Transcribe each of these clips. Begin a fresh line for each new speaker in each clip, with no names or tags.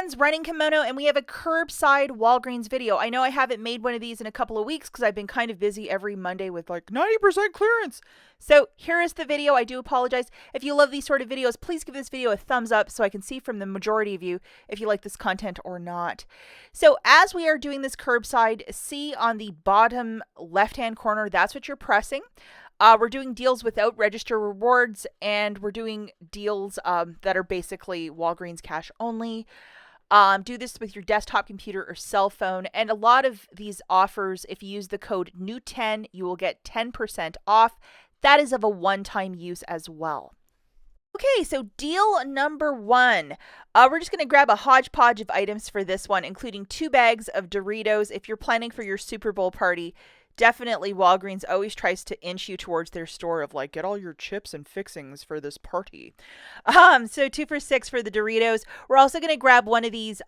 friends, Running Kimono, and we have a curbside Walgreens video. I know I haven't made one of these in a couple of weeks because I've been kind of busy every Monday with like 90% clearance. So here is the video. I do apologize. If you love these sort of videos, please give this video a thumbs up so I can see from the majority of you if you like this content or not. So as we are doing this curbside, see on the bottom left-hand corner, that's what you're pressing. We're doing deals without register rewards, and we're doing deals that are basically Walgreens cash only. Do this with your desktop computer or cell phone. And a lot of these offers, if you use the code NEW10, you will get 10% off. That is of a one-time use as well. Okay, so deal number one. We're just going to grab a hodgepodge of items for this one, including 2 bags of Doritos. If you're planning for your Super Bowl party, definitely Walgreens always tries to inch you towards their store of like, get all your chips and fixings for this party. So 2 for $6 for the Doritos. We're also going to grab one of these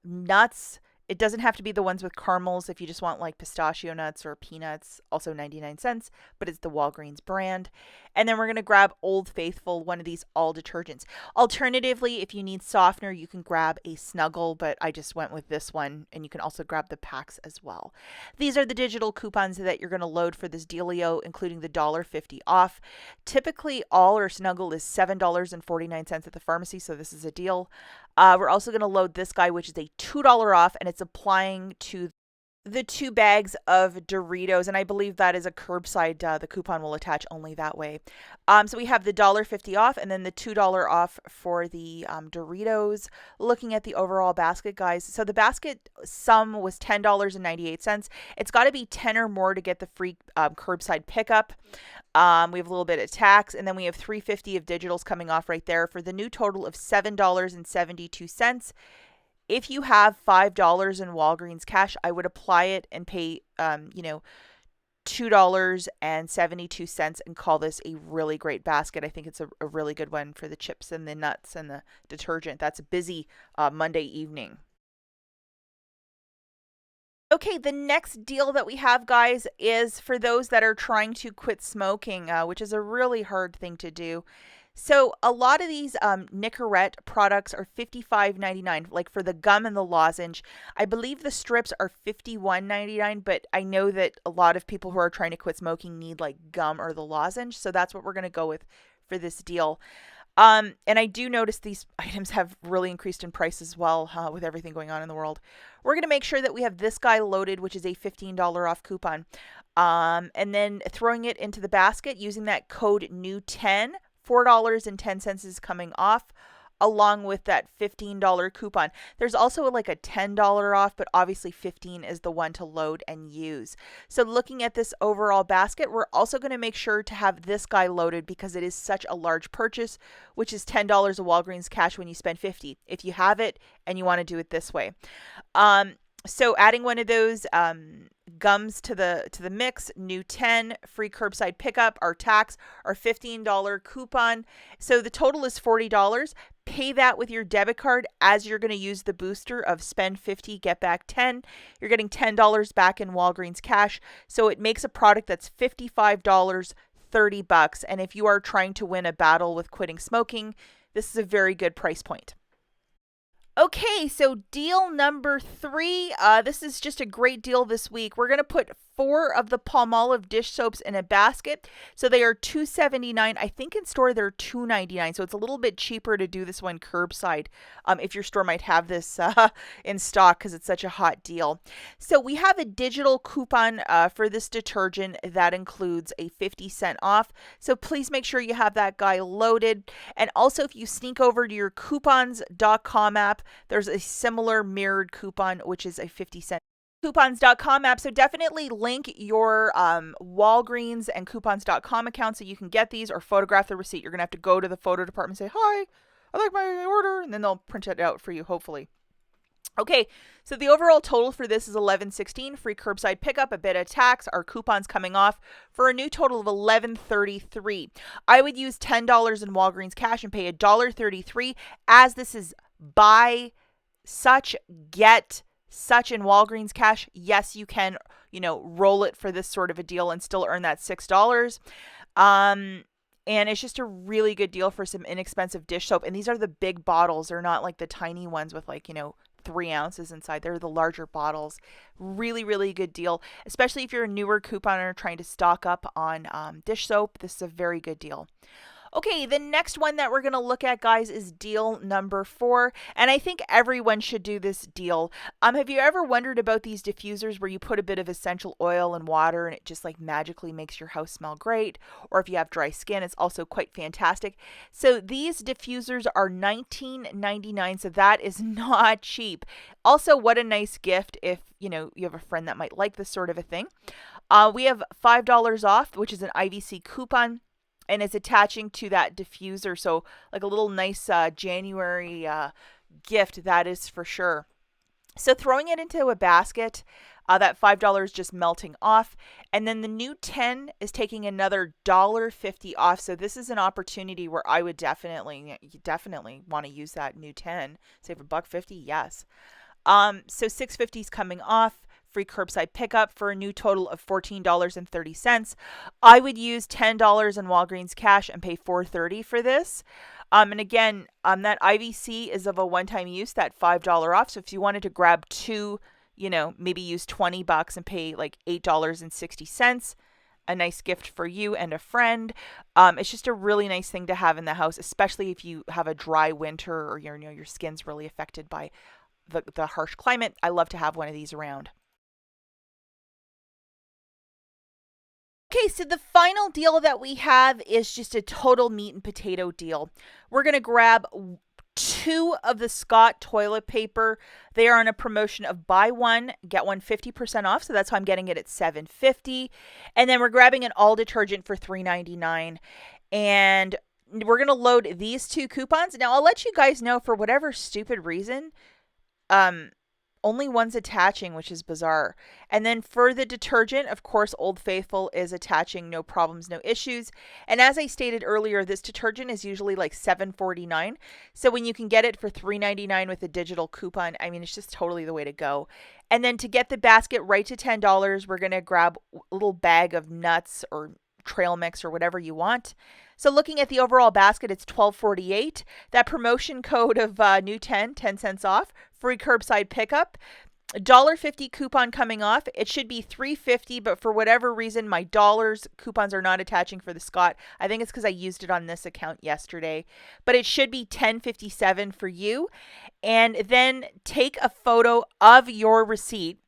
nuts. It doesn't have to be the ones with caramels if you just want like pistachio nuts or peanuts, also 99 cents, but it's the Walgreens brand. And then we're going to grab Old Faithful, one of these all detergents. Alternatively, if you need softener, you can grab a Snuggle, but I just went with this one, and you can also grab the packs as well. These are the digital coupons that you're going to load for this dealio, including the $1.50 off. Typically, all or Snuggle is $7.49 at the pharmacy, so this is a deal. We're also going to load this guy, which is a $2 off, and it's applying to the 2 bags of Doritos, and I believe that is a curbside. The coupon will attach only that way. So we have the $1.50 off, and then the $2 off for the Doritos. Looking at the overall basket, guys, so the basket sum was $10.98. It's got to be 10 or more to get the free curbside pickup. We have a little bit of tax, and then we have $3.50 of digitals coming off right there for the new total of $7.72. If you have $5 in Walgreens cash, I would apply it and pay, $2.72 and call this a really great basket. I think it's a really good one for the chips and the nuts and the detergent. That's a busy Monday evening. Okay, the next deal that we have, guys, is for those that are trying to quit smoking, which is a really hard thing to do. So a lot of these Nicorette products are $55.99, like for the gum and the lozenge. I believe the strips are $51.99, but I know that a lot of people who are trying to quit smoking need like gum or the lozenge, so that's what we're going to go with for this deal. And I do notice these items have really increased in price as well with everything going on in the world. We're going to make sure that we have this guy loaded, which is a $15 off coupon. And then throwing it into the basket using that code NEW10. $4.10 is coming off, along with that $15 coupon. There's also like a $10 off, but obviously 15 is the one to load and use. So looking at this overall basket, we're also going to make sure to have this guy loaded because it is such a large purchase, which is $10 of Walgreens cash when you spend $50. If you have it and you want to do it this way. So adding one of those gums to the mix, new 10, free curbside pickup, our tax, our $15 coupon. So the total is $40. Pay that with your debit card as you're going to use the booster of spend 50, get back 10. You're getting $10 back in Walgreens cash. So it makes a product that's $55, $30. And if you are trying to win a battle with quitting smoking, this is a very good price point. Okay, so deal number 3. This is just a great deal this week. We're going to put 4 of the Palmolive dish soaps in a basket. So they are $2.79. I think in store they're $2.99. So it's a little bit cheaper to do this one curbside if your store might have this in stock because it's such a hot deal. So we have a digital coupon for this detergent that includes a 50-cent off. So please make sure you have that guy loaded. And also if you sneak over to your coupons.com app, there's a similar mirrored coupon, which is a 50-cent coupons.com app. So definitely link your Walgreens and coupons.com account so you can get these or photograph the receipt. You're going to have to go to the photo department and say, hi, I like my order, and then they'll print it out for you, hopefully. Okay, so the overall total for this is $11.16, free curbside pickup, a bit of tax, our coupons coming off for a new total of $11.33. I would use $10 in Walgreens cash and pay $1.33 as this is buy such, get such in Walgreens cash. Yes, you can, roll it for this sort of a deal and still earn that $6. And it's just a really good deal for some inexpensive dish soap. And these are the big bottles. They're not like the tiny ones with like, 3 ounces inside. They're the larger bottles. Really, really good deal, especially if you're a newer couponer trying to stock up on dish soap. This is a very good deal. Okay, the next one that we're going to look at, guys, is deal number 4. And I think everyone should do this deal. Have you ever wondered about these diffusers where you put a bit of essential oil and water and it just like magically makes your house smell great? Or if you have dry skin, it's also quite fantastic. So these diffusers are $19.99, so that is not cheap. Also, what a nice gift if, you have a friend that might like this sort of a thing. We have $5 off, which is an IVC coupon. And it's attaching to that diffuser. So like a little nice January gift, that is for sure. So throwing it into a basket, that $5 just melting off. And then the new 10 is taking another $1.50 off. So this is an opportunity where I would definitely want to use that new 10. Save $1.50, yes. So $6.50 is coming off. Free curbside pickup for a new total of $14.30. I would use $10 in Walgreens cash and pay $4.30 for this. And again, that IVC is of a one-time use, that $5 off. So if you wanted to grab two, maybe use $20 and pay like $8.60. A nice gift for you and a friend. It's just a really nice thing to have in the house, especially if you have a dry winter or your skin's really affected by the harsh climate. I love to have one of these around. Okay, so the final deal that we have is just a total meat and potato deal. We're going to grab 2 of the Scott toilet paper. They are on a promotion of buy one, get one 50% off. So that's how I'm getting it at $7.50. And then we're grabbing an all detergent for $3.99. And we're going to load these 2 coupons. Now, I'll let you guys know, for whatever stupid reason, only one's attaching, which is bizarre. And then for the detergent, of course, Old Faithful is attaching, no problems, no issues. And as I stated earlier, this detergent is usually like $7.49. So when you can get it for $3.99 with a digital coupon, I mean, it's just totally the way to go. And then to get the basket right to $10, we're going to grab a little bag of nuts or trail mix or whatever you want. So looking at the overall basket, it's $12.48. That promotion code of new 10 cents off, free curbside pickup, $1.50 coupon coming off. It should be $3.50, but for whatever reason, my dollars coupons are not attaching for the Scott. I think it's because I used it on this account yesterday, but it should be $10.57 for you. And then take a photo of your receipt,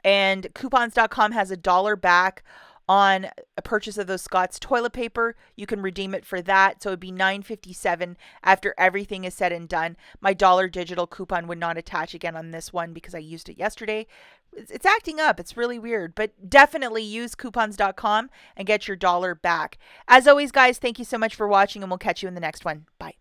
and coupons.com has $1 back on a purchase of those Scott's toilet paper. You can redeem it for that. So it'd be $9.57 after everything is said and done. My dollar digital coupon would not attach again on this one because I used it yesterday. It's acting up. It's really weird, but definitely use coupons.com and get your dollar back. As always, guys, thank you so much for watching, and we'll catch you in the next one. Bye.